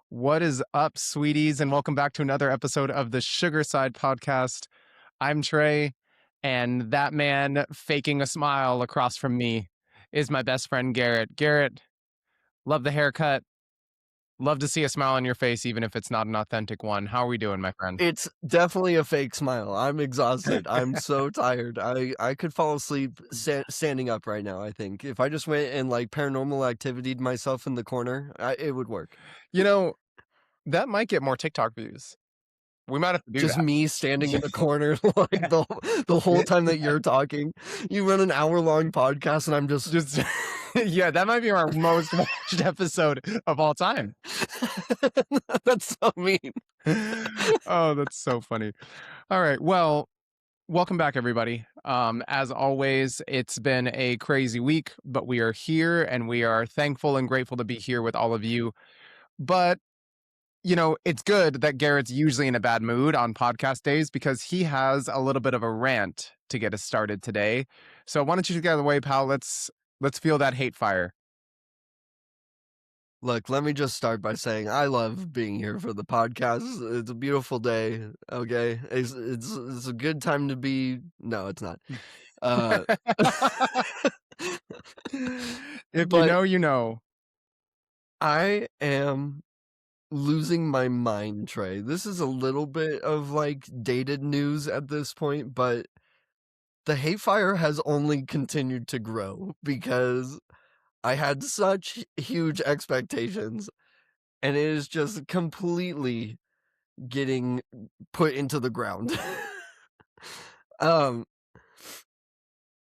What is up, sweeties, and welcome back to another episode of the Sugar Side Podcast. I'm Tre, and that man faking a smile across from me is my best friend, Garrett. Garrett, love the haircut. Love to see a smile on your face, even if it's not an authentic one. How are we doing, my friend? It's definitely a fake smile. I'm exhausted. I'm so tired. I could fall asleep standing up right now, I think. If I just went and like paranormal activitied myself in the corner, it would work. You know, that might get more TikTok views. We might have to do just that. Me standing in the corner like the whole time that you're talking. You run an hour-long podcast and I'm just yeah, that might be our most watched episode of all time. That's so mean. Oh, that's so funny. All right. Well, welcome back, everybody. As always, it's been a crazy week, but we are here and we are thankful and grateful to be here with all of you. But you know, it's good that Garrett's usually in a bad mood on podcast days because he has a little bit of a rant to get us started today. So why don't you get out of the way, pal? Let's feel that hate fire. Look, let me just start by saying I love being here for the podcast. It's a beautiful day. Okay, it's a good time to be. No, it's not. If you know, you know. I am losing my mind, Tre. This is a little bit of like dated news at this point, but the hate fire has only continued to grow because I had such huge expectations and it is just completely getting put into the ground. I'm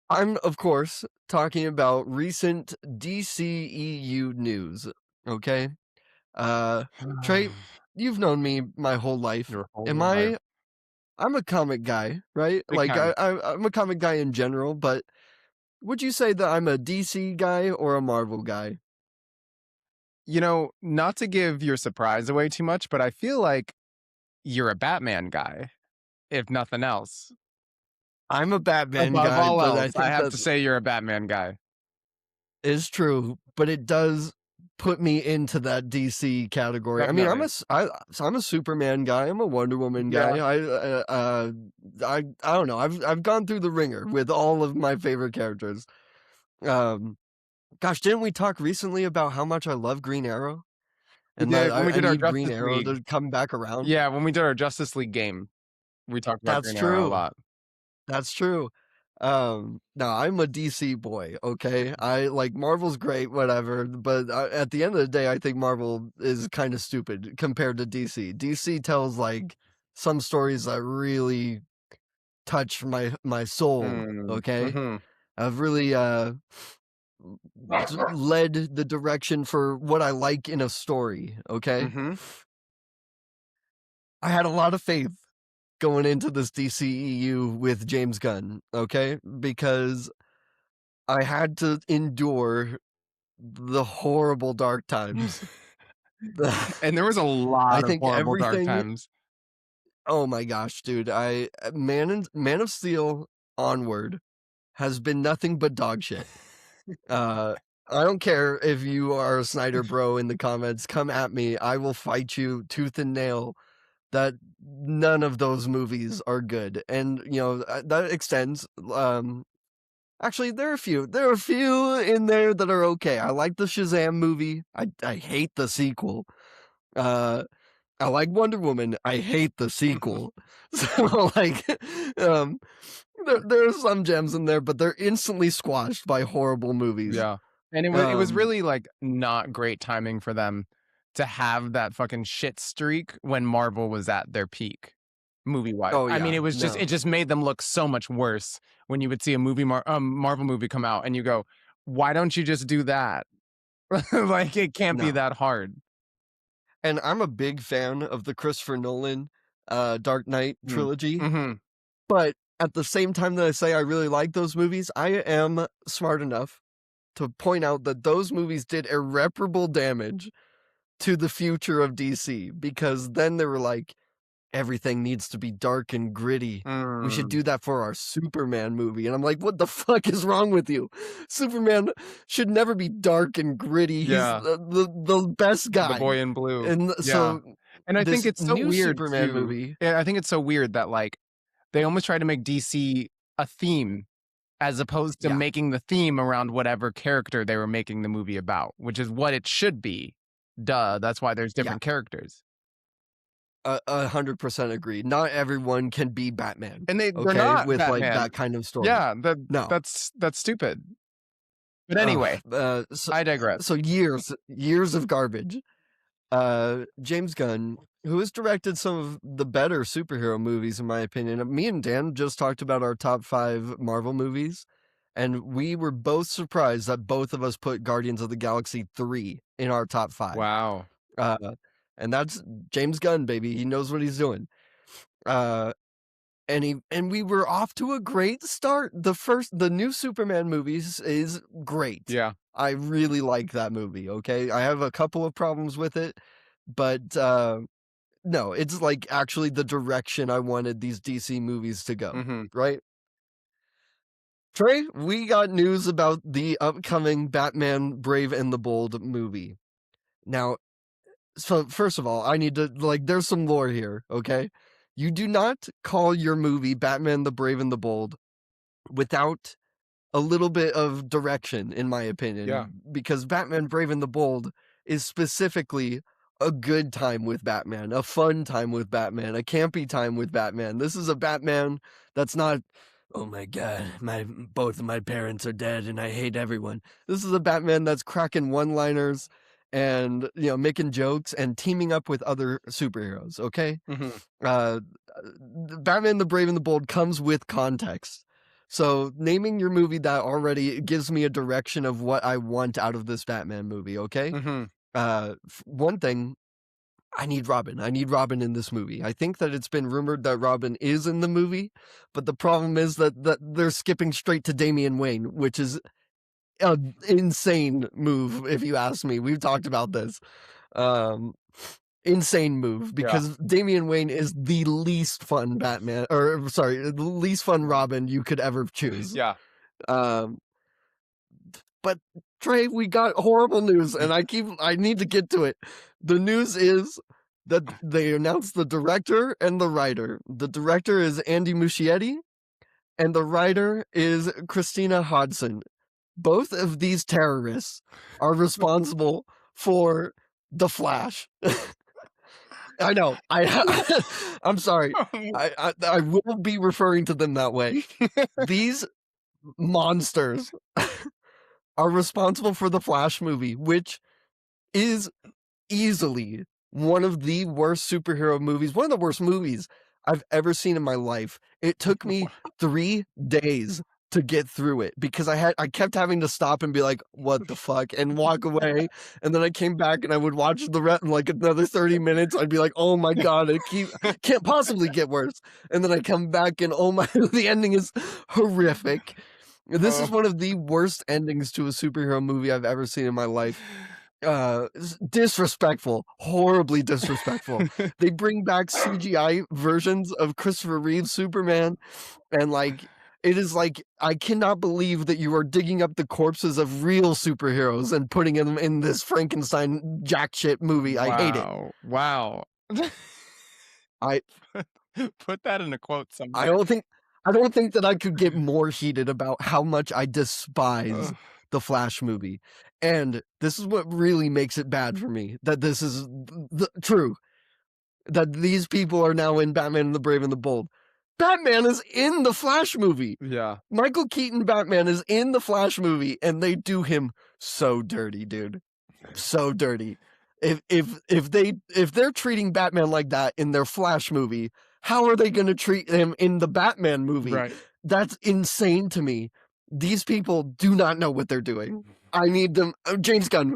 of course talking about recent DCEU news, okay? Tre, you've known me my whole life. I'm a comic guy, right? Big like time. I'm a comic guy in general, but would you say that I'm a DC guy or a Marvel guy? You know, not to give your surprise away too much, but I feel like you're a Batman guy, if nothing else. I'm a Batman Above guy, all but else, I have to say you're a Batman guy. It's true, but it does put me into that DC category. Definitely. I mean, I'm a Superman guy. I'm a Wonder Woman guy. Yeah. I don't know. I've gone through the ringer with all of my favorite characters. Gosh, didn't we talk recently about how much I love Green Arrow? And that I need Green Arrow to come back around. Yeah, when we did our Justice League game, we talked about Green Arrow a lot. That's true. No, I'm a DC boy, okay? I like Marvel's great, whatever, but at the end of the day, I think Marvel is kind of stupid compared to DC. DC tells like some stories that really touch my soul, okay? Mm-hmm. I've really led the direction for what I like in a story, okay? Mm-hmm. I had a lot of faith going into this DCEU with James Gunn, okay? Because I had to endure the horrible dark times. And there was a lot of horrible dark times. Oh my gosh, dude. Man of Steel onward has been nothing but dog shit. I don't care if you are a Snyder bro in the comments. Come at me. I will fight you tooth and nail. That none of those movies are good, and you know that extends. Actually, there are a few in there that are okay. I like the Shazam movie. I hate the sequel. I like Wonder Woman. I hate the sequel. So like, there are some gems in there, but they're instantly squashed by horrible movies. Yeah, and it was really like not great timing for them to have that fucking shit streak when Marvel was at their peak, movie-wise. Oh, yeah. I mean, it just made them look so much worse when you would see a Marvel movie come out and you go, why don't you just do that? Like, it can't be that hard. And I'm a big fan of the Christopher Nolan Dark Knight trilogy. Mm-hmm. But at the same time that I say I really like those movies, I am smart enough to point out that those movies did irreparable damage to the future of DC, because then they were like, everything needs to be dark and gritty. We should Mm, do that for our Superman movie. And I'm like, what the fuck is wrong with you? Superman should never be dark and gritty. He's yeah, the best the guy. boy in blue. And Yeah, so and I think this it's so new weird Superman too. movie, Yeah, I think it's so weird that, like, they almost try to make DC a theme as opposed to yeah, making the theme around whatever character they were making the movie about, which is what it should be. Duh, that's why there's yeah, different characters. 100% agree. Not everyone can be Batman, And they're okay, not with like Batman. that kind of story. Yeah, No. that's stupid. But anyway, So I digress. years of garbage. James Gunn, who has directed some of the better superhero movies, in my opinion. Me and Dan just talked about our top 5 Marvel movies, and we were both surprised that both of us put Guardians of the Galaxy 3 in our top 5. Wow. Uh, and that's James Gunn, baby. He knows what he's doing. Uh, and we were off to a great start. The new Superman movies is great. Yeah. I really like that movie, okay? I have a couple of problems with it, but no, it's like actually the direction I wanted these DC movies to go, Mhm. right? Trey, we got news about the upcoming Batman Brave and the Bold movie. Now, so first of all, I need to like there's some lore here, okay? You do not call your movie Batman the Brave and the Bold without a little bit of direction, in my Yeah. opinion, because Batman Brave and the Bold is specifically a good time with Batman, a fun time with Batman, a campy time with Batman. This is a Batman that's not, oh my god, my both of my parents are dead and I hate everyone. This is a Batman that's cracking one-liners and making jokes and teaming up with other superheroes, okay? Mhm. uh, Batman the Brave and the Bold comes with context. So naming your movie that already gives me a direction of what I want out of this Batman movie, okay? Mhm. One thing, I need Robin. I need Robin in this movie. I think that it's been rumored that Robin is in the movie, but the problem is that they're skipping straight to Damian Wayne, which is an insane move, if you ask me. We've talked about this. Um, Insane move, Yeah. because Damian Wayne is the least fun Batman, or sorry, the least fun Robin you could ever choose. Yeah. Um, but Trey, we got horrible news, and I need to get to it. The news is that they announced the director and the writer. The director is Andy Muschietti, and the writer is Christina Hodson. Both of these terrorists are responsible for The Flash. I know. I'm sorry. I will be referring to them that way. These monsters are responsible for the Flash movie, which is easily one of the worst superhero movies, one of the worst movies I've ever seen in my life. It took me 3 days to get through it because I kept having to stop and be like, "What the fuck?" and walk away. And then I came back and I would watch the rest in like another 30 minutes. I'd be like, "Oh my god, can't possibly get worse." And then I come back and oh my the ending is horrific. This is Oh. one of the worst endings to a superhero movie I've ever seen in my life. Disrespectful, horribly disrespectful. They bring back CGI versions of Christopher Reeve's Superman, and like it is like I cannot believe that you are digging up the corpses of real superheroes and putting them in this Frankenstein jack shit movie. I hate it. Wow. Wow. I Put that in a quote I somewhere. don't think that I could get more heated about how much I despise Ugh. the Flash movie. And this is what really makes it bad for me, that this is true, that these people are now in Batman and the Brave and the Bold. Batman is in the Flash movie. Yeah. Michael Keaton Batman is in the Flash movie, and they do him so dirty, dude. So dirty. If they're treating Batman like that in their Flash movie, how are they going to treat him in the Batman movie? Right. That's insane to me. These people do not know what they're doing. I need them. James Gunn,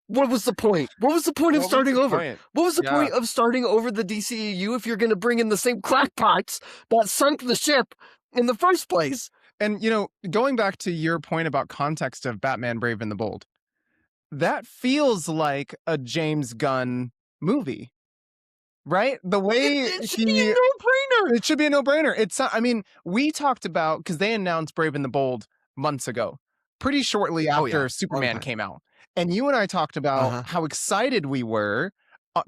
what was the point? What was the point of What was starting the over? point? What was the Yeah. point of starting over the DCEU if you're going to bring in the same crackpots that sunk the ship in the first place? And, going back to your point about context of Batman Brave and the Bold, that feels like a James Gunn movie, right? The It way it should be a he no-brainer! it should be a no-brainer. It's I mean, we talked about because they announced Brave and the Bold months ago, pretty shortly Oh, yeah. after Long Superman time. came out. And you and I talked about Uh-huh. how excited we were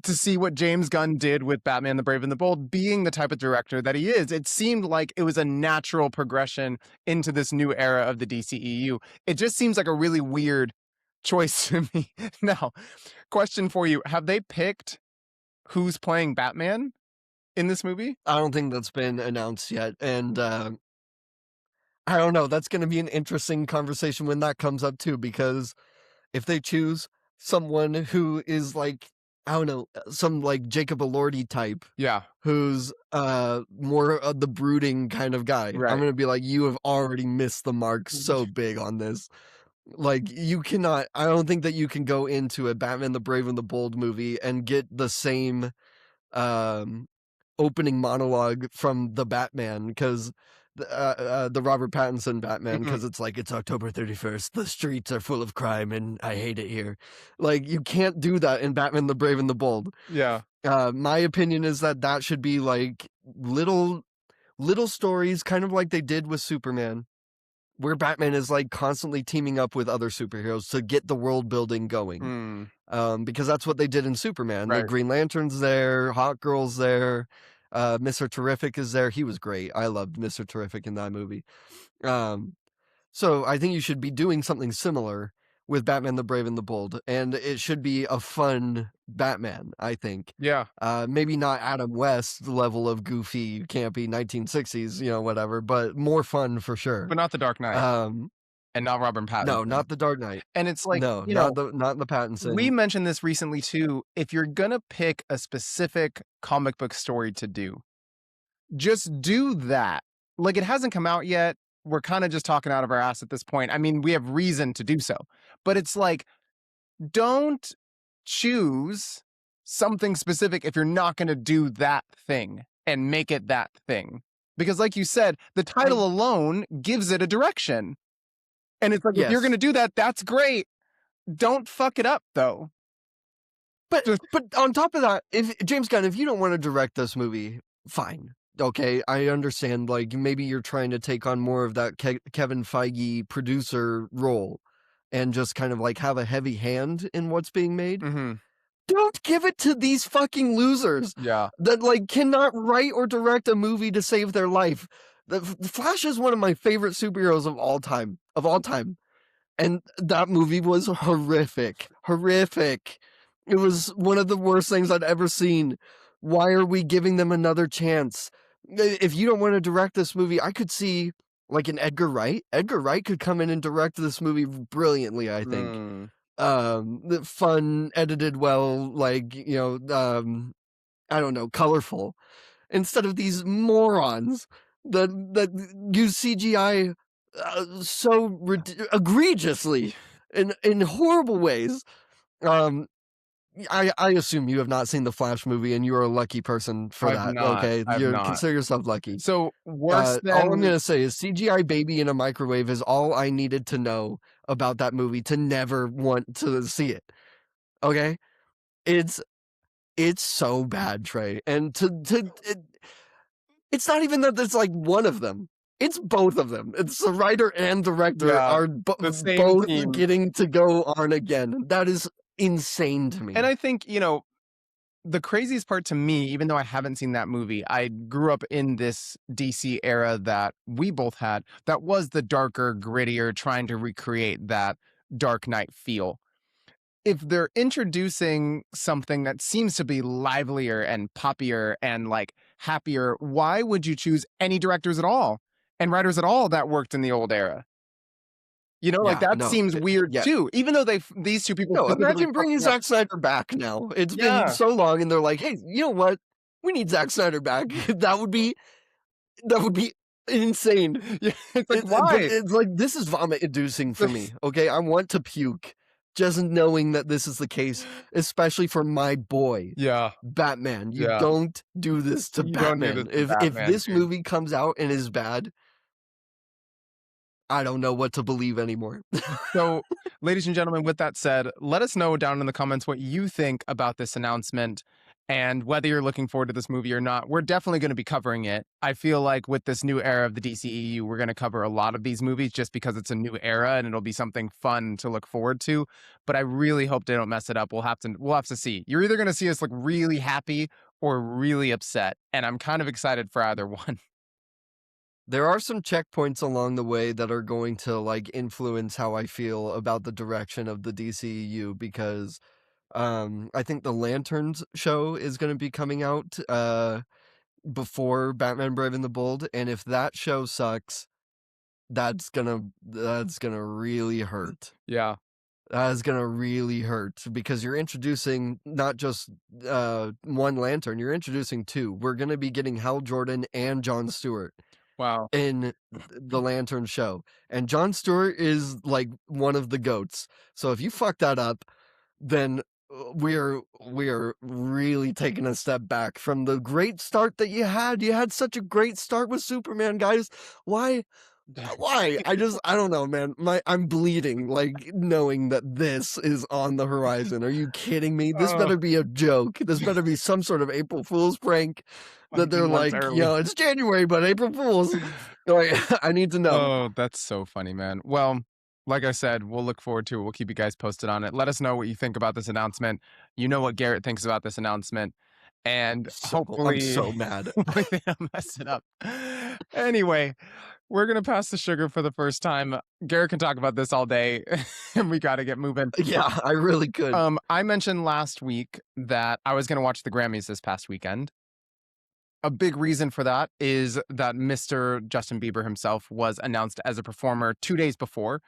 to see what James Gunn did with Batman the Brave and the Bold, being the type of director that he is. It seemed like it was a natural progression into this new era of the DCEU. It just seems like a really weird choice to me. Now, question for you: have they picked who's playing Batman in this movie? I don't think that's been announced yet, and, I don't know, that's gonna be an interesting conversation when that comes up too, because if they choose someone who is like, I don't know, some like Jacob Elordi type Yeah, who's more of the brooding kind of guy, I'm right. gonna be like, you have already missed the mark so big on this. Like, you cannot, I don't think that you can go into a Batman the Brave and the Bold movie and get the same um opening monologue from the Batman, because the Robert Pattinson Batman, Mhm. because it's like, it's October 31st, the streets are full of crime and I hate it here. Like, you can't do that in Batman the Brave and the Bold. Yeah. My opinion is that that should be like little stories, kind of like they did with Superman, where Batman is like constantly teaming up with other superheroes to get the world building going. Mm, Because that's what they did in Superman. The right. Green Lantern's there, Hawk Girl's there, Mr. Terrific is there. He was great. I loved Mr. Terrific in that movie. Um, so I think you should be doing something similar with Batman the Brave and the Bold, and it should be a fun Batman, I think. Yeah, Maybe not Adam West level of goofy, campy 1960s, whatever, but more fun for but sure. not The Dark Knight Um, and not Robert no, Pattinson. not the Dark Knight. And it's like, No, not the we Pattinson. mentioned this recently too. If you're gonna pick a specific comic book story to do, just do that. Like, it hasn't come out yet. We're kind of just talking out of our ass at this point. I mean, we have reason to do so, but it's like, don't choose something specific if you're not gonna do that thing and make it that thing. Because, like you said, the I title alone gives it a direction. And it's like, if you're Yes. gonna do that, that's great. Don't fuck it up, though. But Just but on top of that, if James Gunn, if you don't wanna direct this movie, fine. Okay, I understand, like, maybe you're trying to take on more of that Kevin Feige producer role and just kind of, like, have a heavy hand in what's being made. mhm, Don't give it to these fucking losers yeah, that, like, cannot write or direct a movie to save their life. The Flash is one of my favorite superheroes of all time. And that movie was horrific, horrific. It was one of the worst things I'd ever seen. Why are we giving them another chance? If you don't want to direct this movie, I could see like an Edgar Wright. Edgar Wright could come in and direct this movie brilliantly, I think. mm, Fun, edited well, like, I don't know, colorful. Instead of these morons that use CGI so egregiously in horrible ways. Um, I assume you have not seen the Flash movie, and you are a lucky person for I've that. not, Okay, I've you not. consider yourself lucky. So, worse All I'm than gonna say is CGI baby in a microwave is all I needed to know about that movie to never want to see it. Okay, it's it's so bad, Trey, and it's not even that it's like one of them. It's both of them. It's the writer and director yeah, are the same both team. getting to go on again. That is insane to And me. I think, the craziest part to me, even though I haven't seen that movie, I grew up in this DC era that we both had, that was the darker, grittier, trying to recreate that Dark Knight feel. If they're introducing something that seems to be livelier and poppier and like happier, why would you choose any directors at all and writers at all that worked in the old era? Like Yeah, that no, seems weird yeah. too, even though these two people No, specifically imagine fucked bringing me up. Zack Snyder back now. It's been Yeah. so long, and they're like, "Hey, you know what? We need Zack Snyder back." That would be insane. Yeah. It's like, But why? it's like, this is vomit inducing for me. Okay, I want to puke just knowing that this is the case, especially for my boy. Yeah. Batman, you Yeah. don't do this to You don't do this Batman. to If Batman, this dude. movie comes out and is bad, I don't know what to believe anymore. So, ladies and gentlemen, with that said, let us know down in the comments what you think about this announcement and whether you're looking forward to this movie or not. We're definitely going to be covering it. I feel like with this new era of the DCEU, we're going to cover a lot of these movies just because it's a new era and it'll be something fun to look forward to. But I really hope they don't mess it up. We'll have to see. You're either going to see us look really happy or really upset, and I'm kind of excited for either one. There are some checkpoints along the way that are going to, like, influence how I feel about the direction of the DCEU because, I think the Lanterns show is gonna be coming out, before Batman Brave and the Bold, and if that show sucks, that's gonna really hurt. Yeah. That is gonna really hurt because you're introducing not just, 1 Lantern, you're introducing 2. We're gonna be getting Hal Jordan and Jon Stewart Wow. in the Lantern show, and Jon Stewart is, like, one of the GOATs, so if you fuck that up, then, we are really taking a step back from the great start that you had. You had such a great start with Superman, guys. Why why? I don't know, man. I'm bleeding, like, knowing that this is on the horizon. Are you kidding me? This Oh, better be a joke. This better be some sort of April Fool's prank that 1 they're months like, early. it's January, but April Fool's." Like, I need to know. Oh, that's so funny, man. Well, like I said, we'll look forward to it. We'll keep you guys posted on it. Let us know what you think about this announcement. You know what Garrett thinks about this announcement. And I'm hopefully, so mad. hopefully they don't mess it up. Anyway, we're going to pass the sugar for the first time. Garrett can talk about this all day, and we got to get moving. Yeah, I really could. I mentioned last week that I was going to watch the Grammys this past weekend. A big reason for that is that Mr. Justin Bieber himself was announced as a performer 2 days before.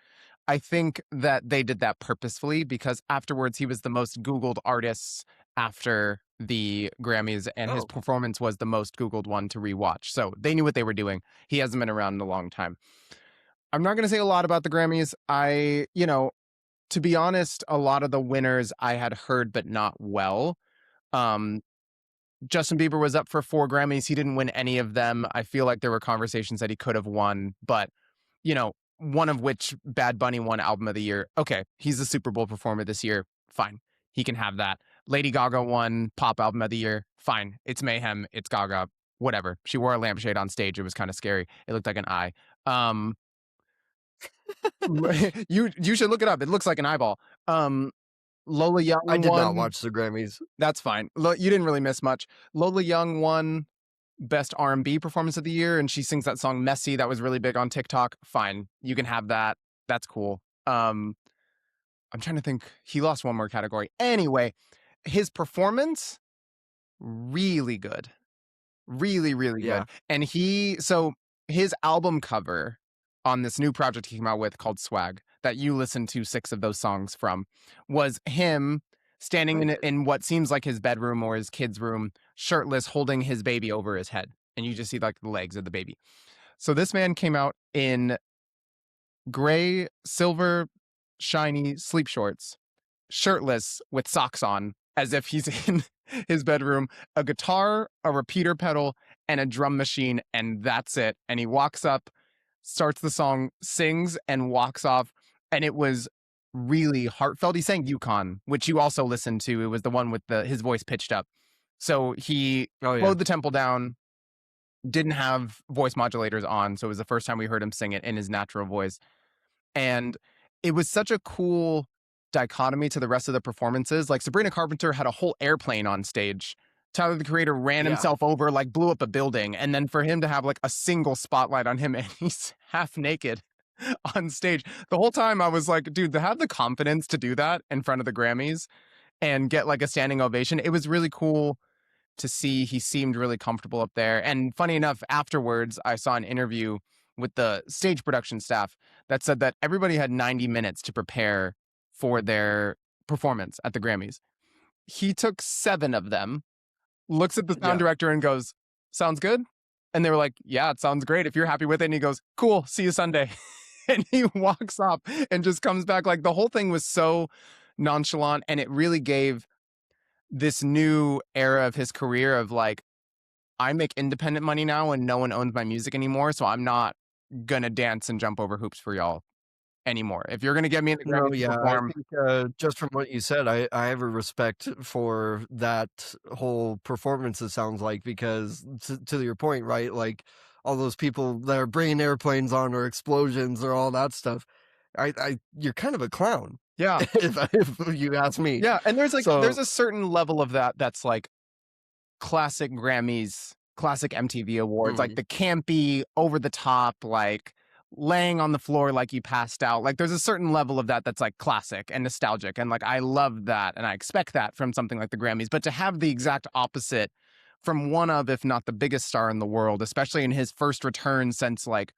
I think that they did that purposefully because afterwards he was the most Googled artist after the Grammys, and his Oh, performance was the most Googled one to rewatch. So they knew what they were doing. He hasn't been around in a long time. I'm not going to say a lot about the Grammys. To be honest, a lot of the winners I had heard, but not well. Um, Justin Bieber was up for 4 Grammys. He didn't win any of them. I feel like there were conversations that he could have won, but one of which Bad Bunny won Album of the Year. Okay, he's the Super Bowl performer this year. Fine. He can have that. Lady Gaga won Pop Album of the Year. Fine. It's mayhem. It's Gaga. Whatever. She wore a lampshade on stage. It was kind of scary. It looked like an eye. Um, you should look it up. It looks like an eyeball. Lola I Young did not won. watch the Grammys. That's fine. You didn't really miss much. Lola Young won Best R&B Performance of the Year, and she sings that song "Messy" that was really big on TikTok. Fine, you can have that. That's cool. I'm trying to think. He lost one more category. Anyway, his performance really good, really really Yeah. good. And his album cover on this new project he came out with called Swag that you listened to 6 of those songs from was him standing in Okay. in what seems like his bedroom or his kid's room, shirtless, holding his baby over his head, and you just see like the legs of the baby. So this man came out in gray, silver, shiny sleep shorts, shirtless with socks on, as if he's in his bedroom, a guitar, a repeater pedal, and a drum machine, and that's it. And he walks up, starts the song, sings, and walks off. And it was really heartfelt. He sang Yukon, which you also listened to. It was the one with his voice pitched up. So he Oh, yeah. slowed the tempo down, didn't have voice modulators on. So it was the first time we heard him sing it in his natural voice. And it was such a cool dichotomy to the rest of the performances. Like Sabrina Carpenter had a whole airplane on stage. Tyler the Creator ran Yeah. himself over, like blew up a building. And then for him to have like a single spotlight on him and he's half naked on stage. The whole time I was like, dude, to have the confidence to do that in front of the Grammys and get like a standing ovation, it was really cool to see. He seemed really comfortable up there. And funny enough, afterwards, I saw an interview with the stage production staff that said that everybody had 90 minutes to prepare for their performance at the Grammys. He took 7 of them, looks at the sound Yeah. director and goes, "Sounds good?" And they were like, "Yeah, it sounds great if you're happy with it." And he goes, "Cool, see you Sunday." And he walks off and just comes back. Like the whole thing was so nonchalant, and it really gave this new era of his career of like, I make independent money now and no one owns my music anymore. So I'm not gonna dance and jump over hoops for y'all anymore. If you're gonna get me in the No, Grammys to yeah, I perform, think, just from what you said, I have a respect for that whole performance, it sounds like, because to your point, right, like, all those people that are bringing airplanes on or explosions or all that stuff, you're kind of a clown, yeah, if you ask me. yeah, and there's So a certain level of that that's like classic Grammys, classic MTV awards, like mhm, the campy, over the top, like laying on the floor like you passed out. Like there's a certain level of that that's like classic and nostalgic. And like I love that and I expect that from something like the Grammys. But to have the exact opposite from one of, if not the biggest star in the world, especially in his first return since like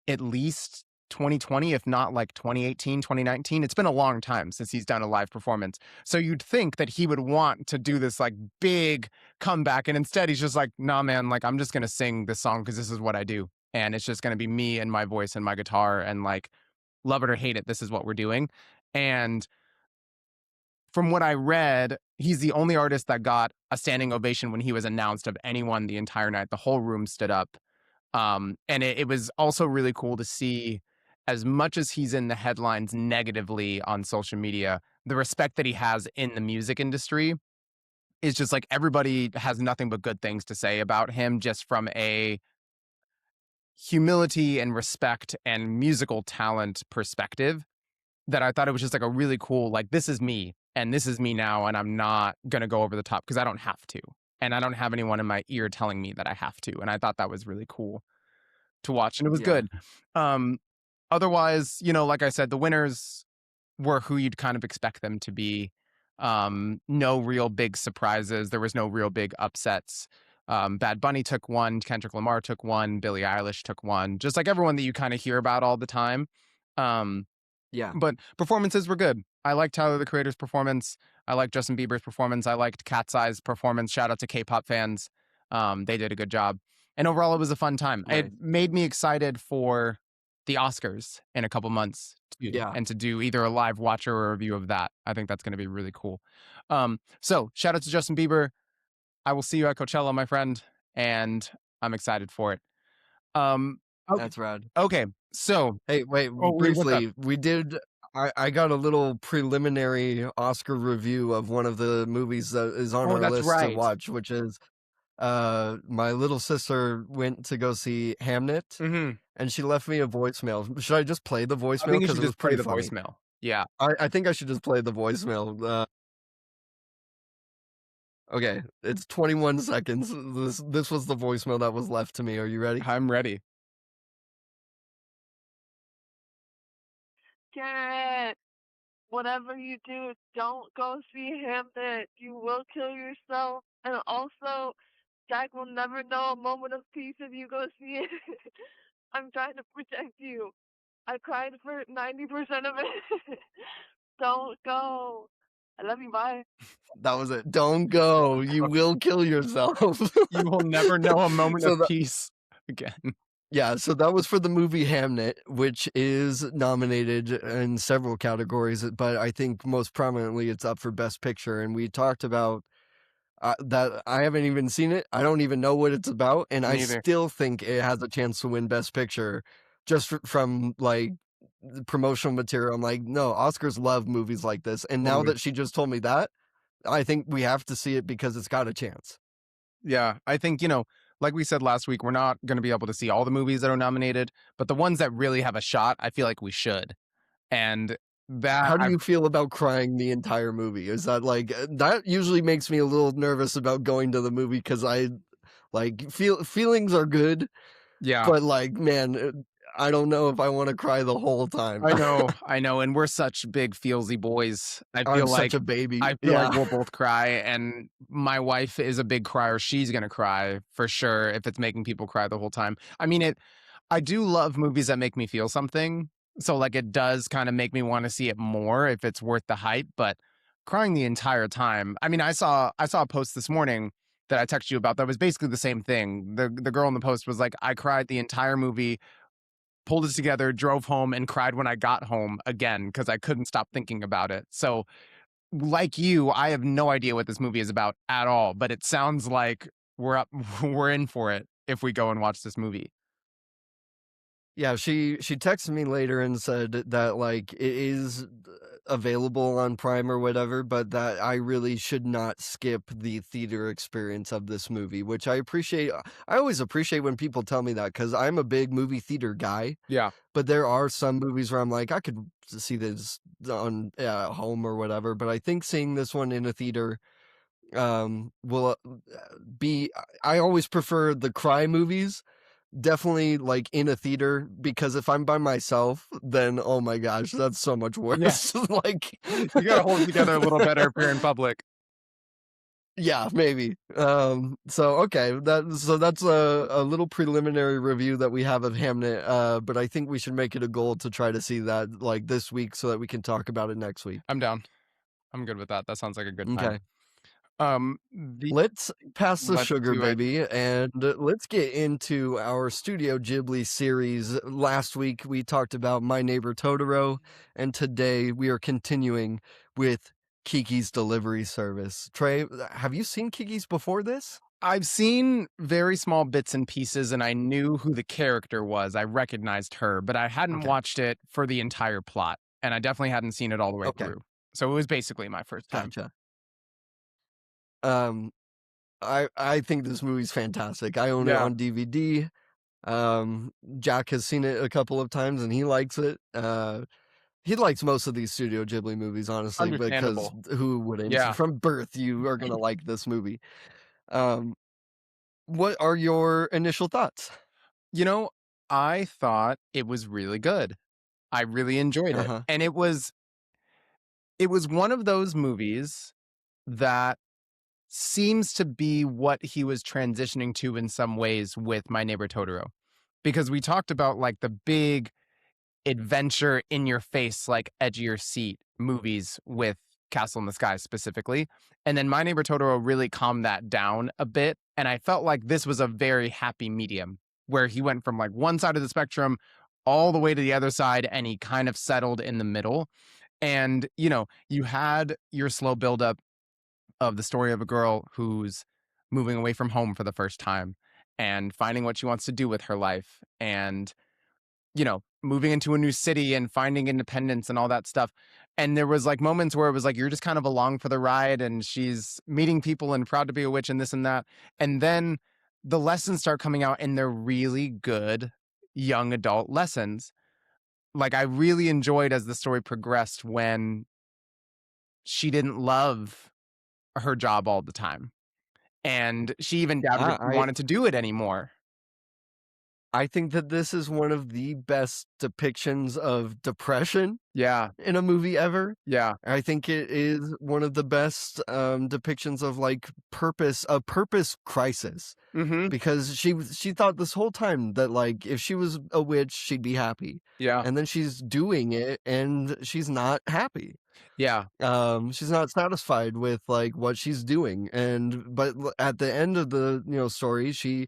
at least 2020, if not like 2018, 2019. It's been a long time since he's done a live performance. So you'd think that he would want to do this like big comeback. And instead, he's just like, nah, man, like I'm just going to sing this song because this is what I do. And it's just going to be me and my voice and my guitar. And like, love it or hate it, this is what we're doing. And from what I read, he's the only artist that got a standing ovation when he was announced of anyone the entire night. The whole room stood up and it was also really cool to see, as much as he's in the headlines negatively on social media, the respect that he has in the music industry is just like everybody has nothing but good things to say about him, just from a humility and respect and musical talent perspective. That I thought it was just like a really cool, like, this is me and this is me now. And I'm not going to go over the top because I don't have to. And I don't have anyone in my ear telling me that I have to. And I thought that was really cool to watch, and it was yeah, good. Um, Otherwise, like I said, the winners were who you'd kind of expect them to be. No real big surprises. There was no real big upsets. Bad Bunny took one, Kendrick Lamar took one, Billie Eilish took one, just like everyone that you kind of hear about all the time. Um, yeah, but performances were good. I liked Tyler the Creator's performance. I liked Justin Bieber's performance. I liked Cat's Eye's performance. Shout out to K-pop fans. They did a good job. And overall, it was a fun time. It nice, made me excited for the Oscars in a couple months too, yeah, and to do either a live watch or a review of that. I think that's going to be really cool. So shout out to Justin Bieber. I will see you at Coachella, my friend, and I'm excited for it. Okay. that's rad. Okay. So, Hey, wait, oh wait, what's up? briefly, I got a little preliminary Oscar review of one of the movies that is on Oh, our that's list to right. watch, which is, my little sister went to go see Hamnet, Hmm. and she left me a voicemail. Should I just play the I voicemail? think you Because should it was just play pretty the funny. voicemail. Yeah. I think I should just play the voicemail, okay, it's 21 seconds. This was the voicemail that was left to me. Are you ready? I'm ready. Garrett, whatever you do, don't go see Hamnet. You will kill yourself. And also, Jack will never know a moment of peace if you go see it. I'm trying to protect you. I cried for 90% of it. Don't go. I love you. Bye. That was it. Don't go. You will kill yourself. You will never know a moment of So peace again. yeah, so that was for the movie Hamnet, which is nominated in several categories, but I think most prominently it's up for Best Picture. And we talked about that. I haven't even seen it. I don't even know what it's about, and Me I neither. still think it has a chance to win Best Picture, just from like the promotional material. I'm like, no, Oscars love movies like this, and now Totally. that she just told me that, I think we have to see it because it's got a chance. Yeah. I think, like we said last week, we're not going to be able to see all the movies that are nominated, but the ones that really have a shot, I feel like we should. And that How do I you feel about crying the entire movie? Is that like that usually makes me a little nervous about going to the movie because I like feelings are good, yeah, but like man, I don't know if I want to cry the whole time. I know, and we're such big feelsy boys. I I'm feel such like a baby. I feel like Yeah. we'll both cry, and my wife is a big crier. She's gonna cry for sure if it's making people cry the whole time. I mean, I do love movies that make me feel something. So like it does kind of make me want to see it more if it's worth the hype, but crying the entire time. I mean, I saw a post this morning that I texted you about that was basically the same thing. The girl in the post was like, I cried the entire movie, pulled it together, drove home, and cried when I got home again because I couldn't stop thinking about it. So, like you, I have no idea what this movie is about at all, but it sounds like we're up, we're in for it if we go and watch this movie. Yeah, she texted me later and said that, like, it is available on Prime or whatever, but that I really should not skip the theater experience of this movie, which I appreciate. I always appreciate when people tell me that because 'cause I'm a big movie theater guy, Yeah. but there are some movies where I'm like, I could see this on, at home or whatever, but I think seeing this one in a theater, will, be I always prefer the cry movies. Definitely, like, in a theater, because if I'm by myself, then, oh my gosh, that's so much Yeah. worse, like You gotta hold it together a little better if you're in public. Yeah, maybe, okay, that's a little preliminary review that we have of Hamnet, but I think we should make it a goal to try to see that, like, this week so that we can talk about it next week. I'm down. I'm good with that. That sounds like a good time. Okay. The Let's pass the Let's sugar, do it. baby, and let's get into our Studio Ghibli series. Last week we talked about My Neighbor Totoro, and today we are continuing with Kiki's Delivery Service. Trey, have you seen Kiki's before this? I've seen very small bits and pieces, and I knew who the character was. I recognized her, but I hadn't Okay, watched it for the entire plot, and I definitely hadn't seen it all the way okay, through. So it was basically my first time. gotcha. Um, I think this movie's fantastic. I own it Yeah, on DVD. Jack has seen it a couple of times and he likes it. He likes most of these Studio Ghibli movies, honestly, because understandable. who wouldn't? Yeah. From birth, you are gonna like this movie. Um, what are your initial thoughts? You know, I thought it was really good. I really enjoyed it. Uh-huh. And it was one of those movies that seems to be what he was transitioning to in some ways with My Neighbor Totoro. Because we talked about like the big adventure in your face, like edge of your seat movies with Castle in the Sky specifically. And then My Neighbor Totoro really calmed that down a bit. And I felt like this was a very happy medium where he went from like one side of the spectrum all the way to the other side and he kind of settled in the middle. And, you had your slow buildup of the story of a girl who's moving away from home for the first time and finding what she wants to do with her life and moving into a new city and finding independence and all that stuff. And there was like moments where it was like you're just kind of along for the ride and she's meeting people and proud to be a witch and this and that. And then the lessons start coming out and they're really good young adult lessons. Like I really enjoyed as the story progressed when she didn't love her job all the time. And she even doubted Yeah, if she wanted to do it anymore. I think that this is one of the best depictions of depression Yeah. in a movie ever. Yeah. I think it is one of the best depictions of like a purpose crisis. Mhm. Because she thought this whole time that, like, if she was a witch, she'd be happy, Yeah. and then she's doing it, and she's not happy. Yeah. She's not satisfied with, like, what she's doing, but at the end of the, story, she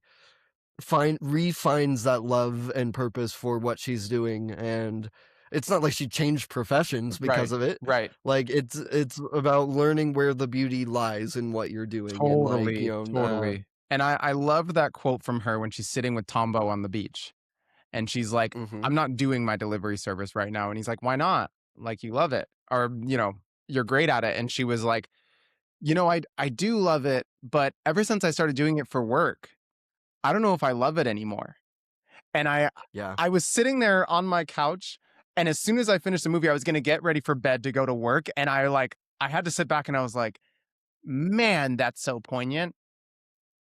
refines that love and purpose for what she's doing, and it's not like she changed professions because Right. of it. Right. Like, it's about learning where the beauty lies in what you're doing and, like, Totally, totally. And I love that quote from her when she's sitting with Tombo on the beach, and she's like, mhm. "I'm not doing my delivery service right now," and he's like, "Why not? Like, you love it, or, you're great at it," and she was like, I do love it, but ever since I started doing it for work, I don't know if I love it anymore." And Yeah. I was sitting there on my couch, and as soon as I finished the movie, I was gonna get ready for bed to go to work, and I had to sit back and I was like, "Man, that's so poignant."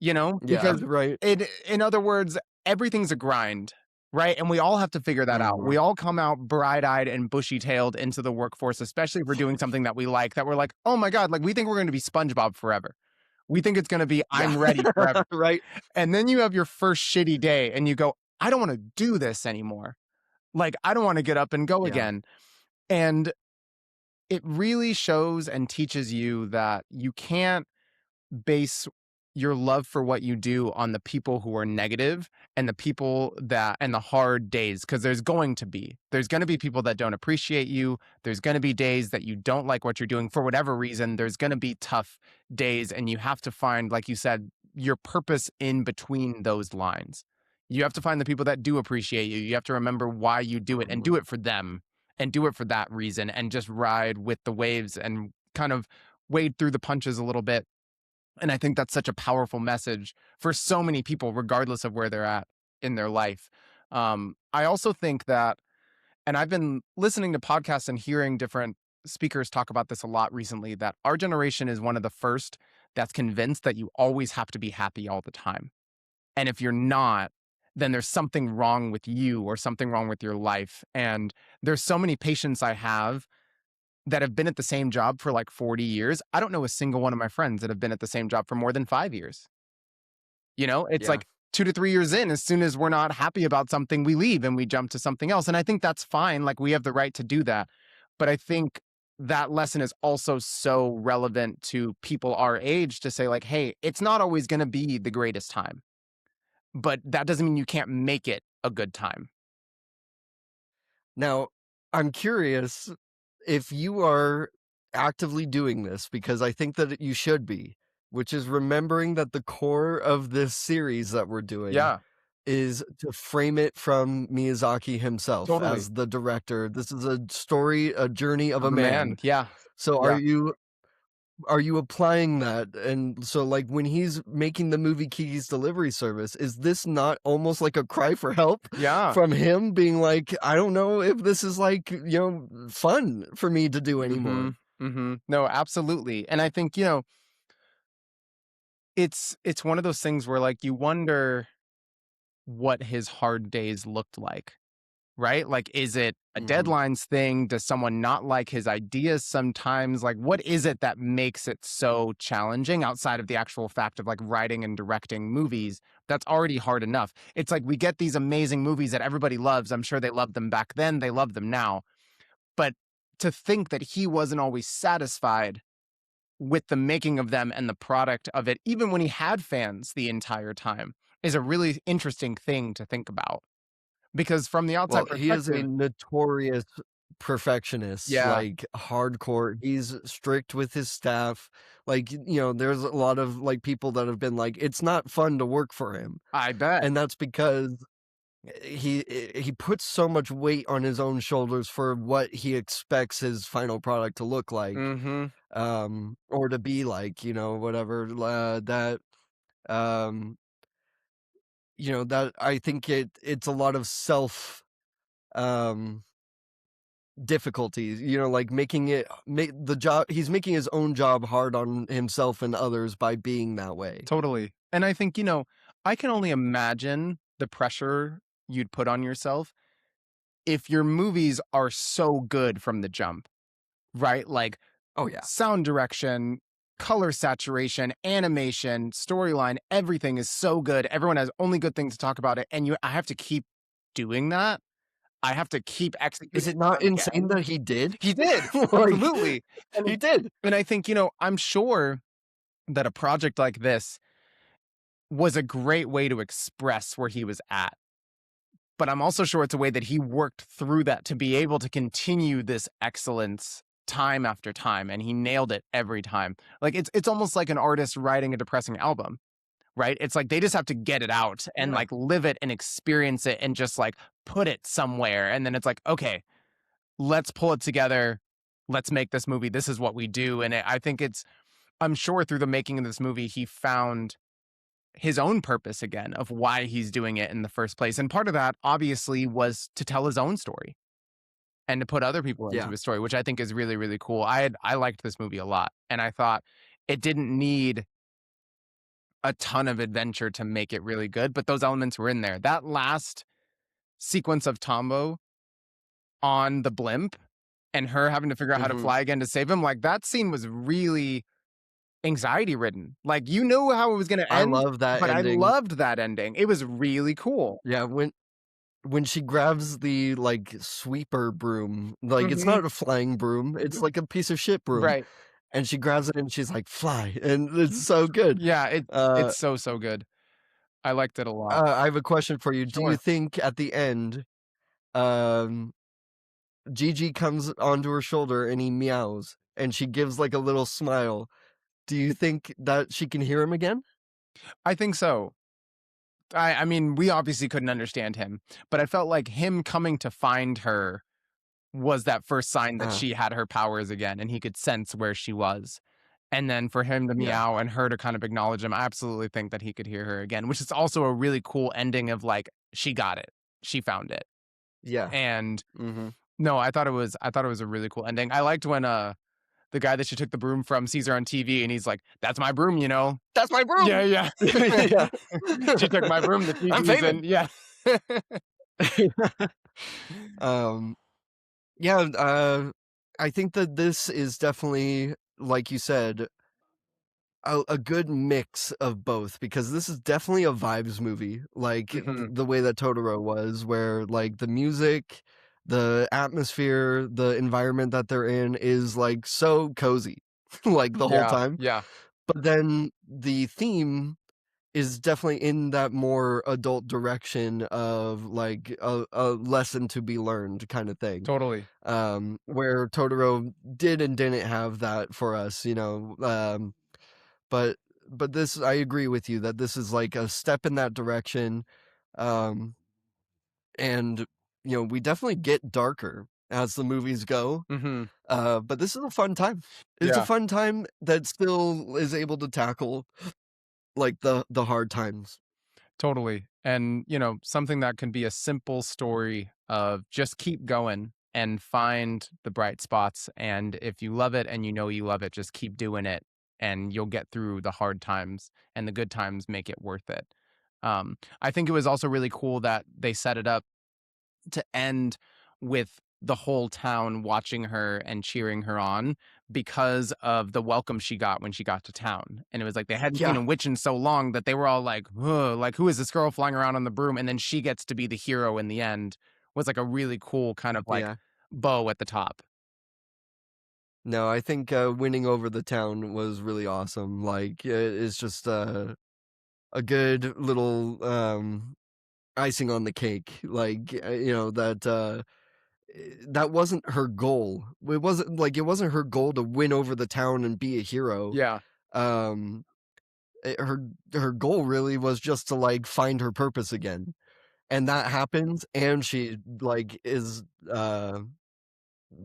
Yeah, Because right. in other words, everything's a grind, right? And we all have to figure that out. We Mhm. all come out bright-eyed and bushy-tailed into the workforce, especially if we're doing something that we like, that we're like, "Oh my god," like, we think we're gonna be SpongeBob forever. We think it's gonna be Yeah. I'm ready forever. Right. And then you have your first shitty day and you go, "I don't wanna do this anymore." Like, I don't wanna get up and go Yeah. again. And it really shows and teaches you that you can't base your love for what you do on the people who are negative and the people that and the hard days, because there's going to be people that don't appreciate you. There's going to be days that you don't like what you're doing for whatever reason. There's going to be tough days and you have to find, like you said, your purpose in between those lines. You have to find the people that do appreciate you. You have to remember why you do it and do Mhm. it for them and do it for that reason and just ride with the waves and kind of wade through the punches a little bit. And I think that's such a powerful message for so many people, regardless of where they're at in their life. I also think that, and I've been listening to podcasts and hearing different speakers talk about this a lot recently, that our generation is one of the first that's convinced that you always have to be happy all the time. And if you're not, then there's something wrong with you or something wrong with your life. And there's so many patients I have that have been at the same job for like 40 years. I don't know a single one of my friends that have been at the same job for more than 5 years. It's Yeah. like 2 to 3 years in, as soon as we're not happy about something, we leave and we jump to something else. And I think that's fine. Like we have the right to do that. But I think that lesson is also so relevant to people our age to say, like, hey, it's not always going to be the greatest time, but that doesn't mean you can't make it a good time. Now, I'm curious if you are actively doing this, because I think that you should be, which is remembering that the core of this series that we're doing Yeah, is to frame it from Miyazaki himself totally. as the director. This is a story, a journey of a Of a man. man. Yeah. So Yeah. are you applying that? And so, like, when he's making the movie Kiki's Delivery Service, is this not almost like a cry for help Yeah. from him being like, I don't know if this is like, fun for me to do Mhm. anymore? Mhm. No, absolutely. And I think, it's one of those things where like you wonder what his hard days looked like, right? Like, is it a Mhm. deadlines thing? Does someone not like his ideas sometimes? Like, what is it that makes it so challenging outside of the actual fact of like writing and directing movies? That's already hard enough. It's like we get these amazing movies that everybody loves. I'm sure they loved them back then, they love them now. But to think that he wasn't always satisfied with the making of them and the product of it, even when he had fans the entire time, is a really interesting thing to think about. Because from the Well, outside he is a perspective, notorious perfectionist, yeah, like hardcore. He's strict with his staff. Like, there's a lot of like people that have been like, it's not fun to work for him. I bet. And that's because he puts so much weight on his own shoulders for what he expects his final product to look like, Mhm. or to be like, whatever, that, um, that I think it's a lot of um, difficulties, like making it make the job he's making his own job hard on himself and others by being that way. Totally. And I think, I can only imagine the pressure you'd put on yourself if your movies are so good from the jump, right? Like Oh, yeah. sound direction, color saturation, animation, storyline, everything is so good. Everyone has only good things to talk about it. And I have to keep doing that. I have to keep Is executing it not insane again. that he did? He did. Like, Absolutely. he And did. and I think, I'm sure that a project like this was a great way to express where he was at. But I'm also sure it's a way that he worked through that to be able to continue this excellence time after time, and he nailed it every time. Like it's almost like an artist writing a depressing album, right? It's like they just have to get it out and Yeah. like live it and experience it and just like put it somewhere. And then it's like, okay, let's pull it together. Let's make this movie. This is what we do. And I think I'm sure through the making of this movie, he found his own purpose again of why he's doing it in the first place. And part of that obviously was to tell his own story and to put other people into Yeah. his story, which I think is really, really cool. I liked this movie a lot. And I thought it didn't need a ton of adventure to make it really good, but those elements were in there. That last sequence of Tombo on the blimp and her having to figure out how to Mhm. fly again to save him, like that scene was really anxiety ridden. Like you know how it was gonna I end, love that but I ending. loved that ending. It was really cool. Yeah, when she grabs the, like, sweeper broom, like, it's Mhm. not a flying broom, it's like a piece of shit broom, Right. and she grabs it and she's like, "Fly," and it's so good. Yeah, Uh, it's so, so good. I liked it a lot. I have a question for you. Do you Sure. think at the end, um, Gigi comes onto her shoulder and he meows, and she gives, like, a little smile. Do you think that she can hear him again? I think so. I mean, we obviously couldn't understand him, but I felt like him coming to find her was that first sign that Uh, she had her powers again and he could sense where she was. And then for him to yeah, meow and her to kind of acknowledge him, I absolutely think that he could hear her again, which is also a really cool ending of like, she got it. She found it. yeah, And mhm. no, I thought it was a really cool ending. I liked when the guy that she took the broom from sees her on TV and he's like, "That's my broom, you know." That's my Yeah, broom! yeah. Yeah. She took my broom, the I'm TV's famous! in yeah. Um, yeah, I think that this is definitely, like you said, a good mix of both because this is definitely a vibes movie, like Mhm. the way that Totoro was, where like the music, the atmosphere, the environment that they're in is like so cozy, like the whole Yeah, time. yeah, But then the theme is definitely in that more adult direction of like a lesson to be learned kind of thing. totally. Where Totoro did and didn't have that for us, you know. But but this I agree with you that this is like a step in that direction. Um, and you know, we definitely get darker as the movies go. Mhm. But this is a fun time. It's a Yeah, fun time that still is able to tackle like the hard times. totally. And, you know, something that can be a simple story of just keep going and find the bright spots, and if you love it and you know you love it, just keep doing it, and you'll get through the hard times, and the good times make it worth it. I think it was also really cool that they set it up to end with the whole town watching her and cheering her on because of the welcome she got when she got to town. And it was like they hadn't seen Yeah, a witch in so long that they were all like, "Ugh, like who is this girl flying around on the broom?" And then she gets to be the hero in the end was like a really cool kind of like yeah. bow at the top. No, I think winning over the town was really awesome. Like it's just a good little icing on the cake. Like you know that that wasn't her goal. It wasn't her goal to win over the town and be a hero. Yeah. Um, her goal really was just to like find her purpose again, and that happens. And she like is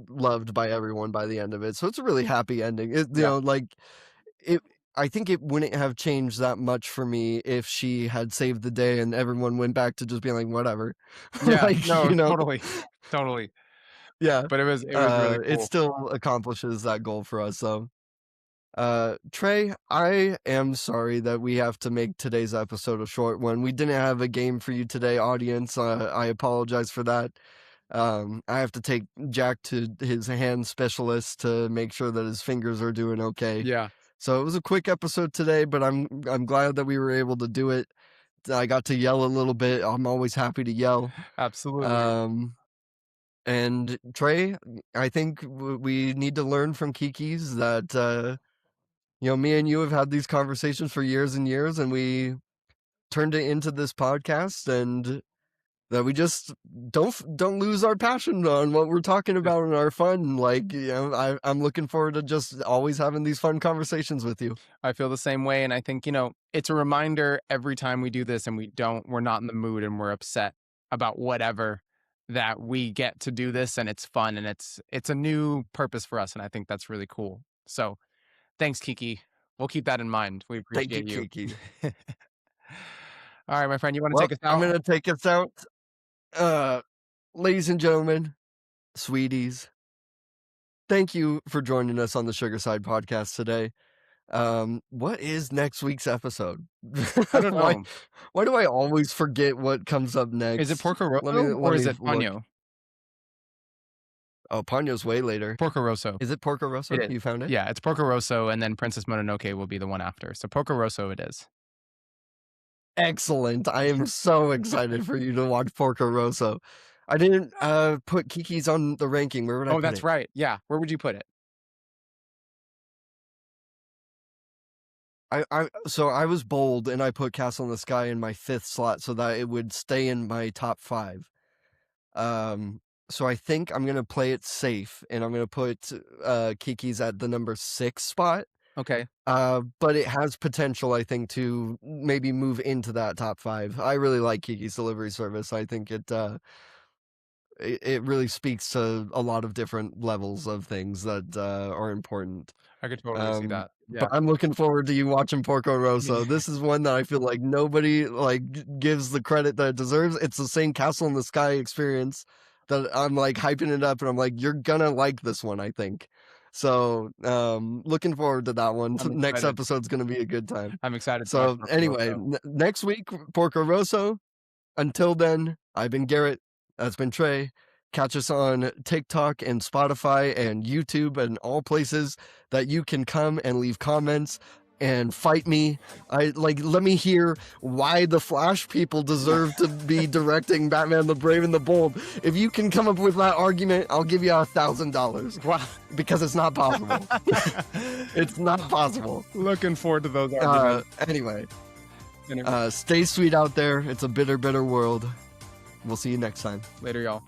loved by everyone by the end of it. So it's a really happy ending. You Yeah. know, like it. I think it wouldn't have changed that much for me if she had saved the day and everyone went back to just being like, whatever, Yeah. like No, you know, totally. Totally. yeah. But it was really It cool. still accomplishes that goal for us. So, Trey, I am sorry that we have to make today's episode a short one. We didn't have a game for you today, audience. I apologize for that. I have to take Jack to his hand specialist to make sure that his fingers are doing okay. Yeah. So it was a quick episode today, but I'm glad that we were able to do it. I got to yell a little bit. I'm always happy to yell. Absolutely. Um, and Trey, I think we need to learn from Kiki's that you know, me and you have had these conversations for years and years, and we turned it into this podcast, and that we just don't lose our passion on what we're talking about and our fun. Like, you know, I'm looking forward to just always having these fun conversations with you. I feel the same way. And I think, you know, it's a reminder every time we do this and we're not in the mood and we're upset about whatever that we get to do this and it's fun and it's a new purpose for us. And I think that's really cool. So thanks, Kiki. We'll keep that in mind. We Thank you, appreciate you. Kiki. All right, my friend, you want to Well, take us I'm out? gonna take us out. Uh, Ladies and gentlemen, sweeties, thank you for joining us on the Sugar Side podcast today. What is next week's episode? I don't why know. why do I always forget what comes up Is it next? Porco Rosso Let or is me it look. Pano? Oh, Ponyo's way later. Porco Rosso. Is it Porco It Rosso? is. You found it? Yeah, it's Porco Rosso and then Princess Mononoke will be the one after. So Porco Rosso it is. Excellent. I am so excited for you to watch Porco Rosso. I didn't put Kiki's on the ranking. Where would I Oh, put that's it? right. Yeah. Where would you put it? I was bold and I put Castle in the Sky in my 5th slot so that it would stay in my top 5. So I think I'm gonna play it safe and I'm gonna put Kiki's at the number 6 spot. Okay. But it has potential, I think, to maybe move into that top 5. I really like Kiki's Delivery Service. I think it really speaks to a lot of different levels of things that are important. I could totally see that. But Yeah. I'm looking forward to you watching Porco Rosso. Yeah. This is one that I feel like nobody gives the credit that it deserves. It's the same Castle in the Sky experience that I'm like hyping it up, and I'm like, you're gonna like this one, I think. So looking forward to that one. I'm Next excited. episode's gonna be a good time. I'm excited to watch So Porco anyway, Rosso. next week, Porco Rosso. Until then, I've been Garrett. That's been Tre. Catch us on TikTok and Spotify and YouTube and all places that you can come and leave comments and fight me. Let me hear why the Flash people deserve to be directing Batman the Brave and the Bold. If you can come up with that argument, I'll give you $1,000. Wow. Because it's not possible. It's not possible. Looking forward to those arguments. Anyway, Anyway, stay sweet out there. It's a bitter, bitter world. We'll see you next time. later, y'all.